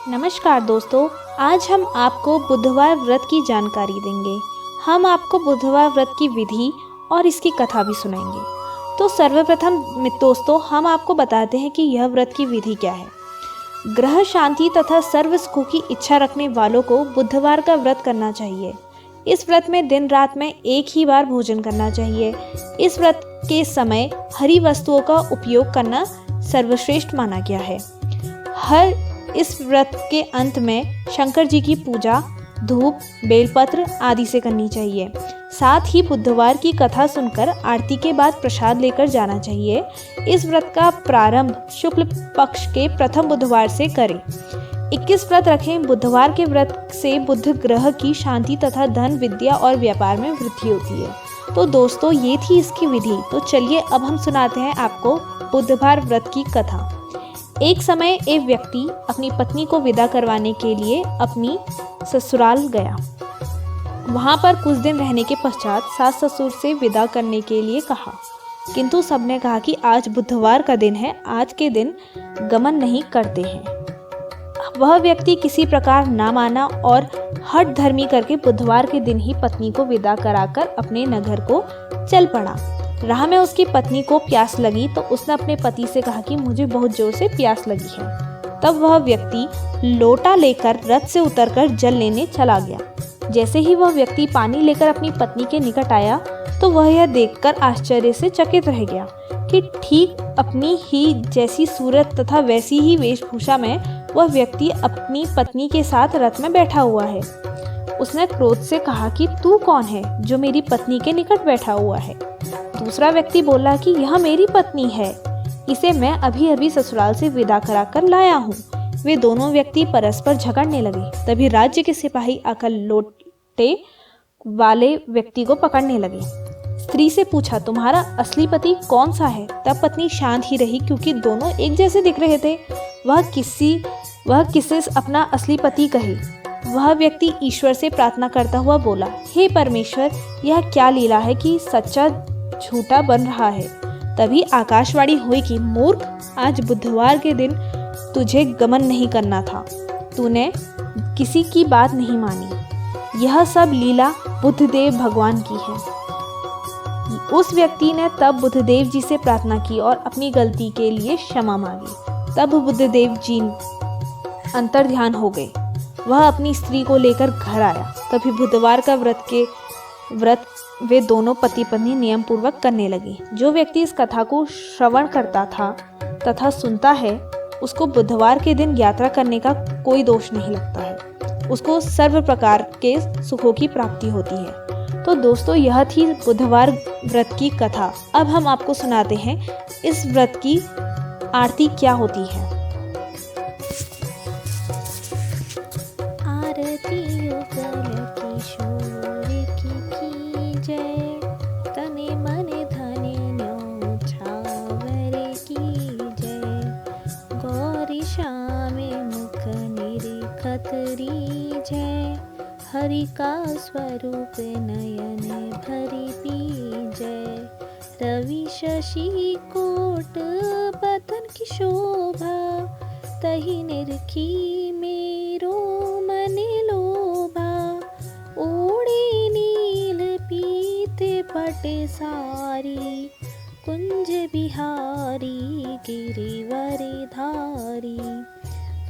नमस्कार दोस्तों, आज हम आपको बुधवार व्रत की जानकारी देंगे। हम आपको बुधवार व्रत की विधि और इसकी कथा भी सुनाएंगे। तो सर्वप्रथम दोस्तों हम आपको बताते हैं कि यह व्रत की विधि क्या है। ग्रह शांति तथा सर्व सुखों की इच्छा रखने वालों को बुधवार का व्रत करना चाहिए। इस व्रत में दिन रात में एक ही बार भोजन करना चाहिए। इस व्रत के समय हरी वस्तुओं का उपयोग करना सर्वश्रेष्ठ माना गया है। हर इस व्रत के अंत में शंकर जी की पूजा धूप बेलपत्र आदि से करनी चाहिए। साथ ही बुधवार की कथा सुनकर आरती के बाद प्रसाद लेकर जाना चाहिए। इस व्रत का प्रारंभ शुक्ल पक्ष के प्रथम बुधवार से करें। 21 व्रत रखें। बुधवार के व्रत से बुध ग्रह की शांति तथा धन विद्या और व्यापार में वृद्धि होती है। तो दोस्तों ये थी इसकी विधि। तो चलिए अब हम सुनाते हैं आपको बुधवार व्रत की कथा। एक समय एक व्यक्ति अपनी पत्नी को विदा करवाने के लिए अपनी ससुराल गया। वहां पर कुछ दिन रहने के पश्चात सास ससुर से विदा करने के लिए कहा, किंतु सबने कहा कि आज बुधवार का दिन है, आज के दिन गमन नहीं करते हैं। वह व्यक्ति किसी प्रकार ना माना और हठ धर्मी करके बुधवार के दिन ही पत्नी को विदा कराकर अपने नगर को चल पड़ा। राह में उसकी पत्नी को प्यास लगी तो उसने अपने पति से कहा कि मुझे बहुत जोर से प्यास लगी है। तब वह व्यक्ति लोटा लेकर रथ से उतरकर जल लेने चला गया। जैसे ही वह व्यक्ति पानी लेकर अपनी पत्नी के निकट आया तो वह यह देखकर आश्चर्य से चकित रह गया कि ठीक अपनी ही जैसी सूरत तथा वैसी ही वेशभूषा में वह व्यक्ति अपनी पत्नी के साथ रथ में बैठा हुआ है। उसने क्रोध से कहा कि तू कौन है जो मेरी पत्नी के निकट बैठा हुआ है। दूसरा व्यक्ति बोला कि यह मेरी पत्नी है, इसे मैं अभी अभी ससुराल से विदा कराकर लाया हूँ। वे दोनों व्यक्ति परस्पर झगड़ने लगे। तभी राज्य के सिपाही आकर लोटे वाले व्यक्ति को पकड़ने लगे। स्त्री से पूछा, तुम्हारा असली पति कौन सा है? तब पत्नी शांत ही रही क्योंकि दोनों एक जैसे दिख रहे थे। वह किसे अपना असली पति कहे। वह व्यक्ति ईश्वर से प्रार्थना करता हुआ बोला, हे परमेश्वर, यह क्या लीला है कि सच्चा झूठा बन रहा है। तभी आकाशवाणी हुई कि मूर्ख, आज बुधवार के दिन तुझे गमन नहीं करना था, तूने किसी की बात नहीं मानी। यह सब लीला बुद्धदेव भगवान की है। उस व्यक्ति ने तब बुद्धदेव जी से प्रार्थना की और अपनी गलती के लिए क्षमा मांगी। तब बुद्धदेव जी अंतर्ध्यान हो गए। वह अपनी स्त्री को लेकर घर आया। तभी बुधवार का व्रत वे दोनों पति पत्नी नियम पूर्वक करने लगे। जो व्यक्ति इस कथा को श्रवण करता था तथा सुनता है उसको बुधवार के दिन यात्रा करने का कोई दोष नहीं लगता है। उसको सर्व प्रकार के सुखों की प्राप्ति होती है। तो दोस्तों यह थी बुधवार व्रत की कथा। अब हम आपको सुनाते हैं इस व्रत की आरती क्या होती है। आरती युगल किशोर की जय, तने मने धने न्योछावर की जय। गौरी श्यामे मुख निरखतरी जय, हरि का स्वरूप नयन भरी पी जय। रवि शशि कोट बदन की शोभा, तही निरखी मेरो मने लोभा। ओढ़े नील पीते पटे सारी, कुंज बिहारी गिरिवर धारी।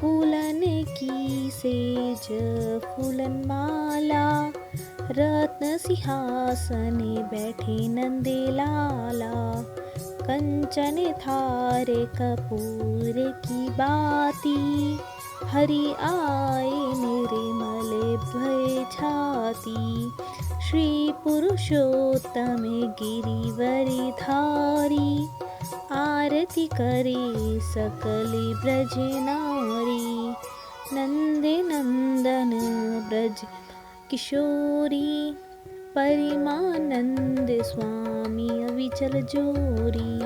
फूलन की सेज फूलन माला, रत्न सिंहासन बैठे नंदे लाला। कंचन थार कपूर की बाती, हरि आए निर्मल भय छाती। श्री पुरुषोत्तम गिरिवरी धारी, आरती करे सकल ब्रज नारी। नंदे नंदन ब्रज किशोरी, परिमानंद स्वामी अविचल जोरी।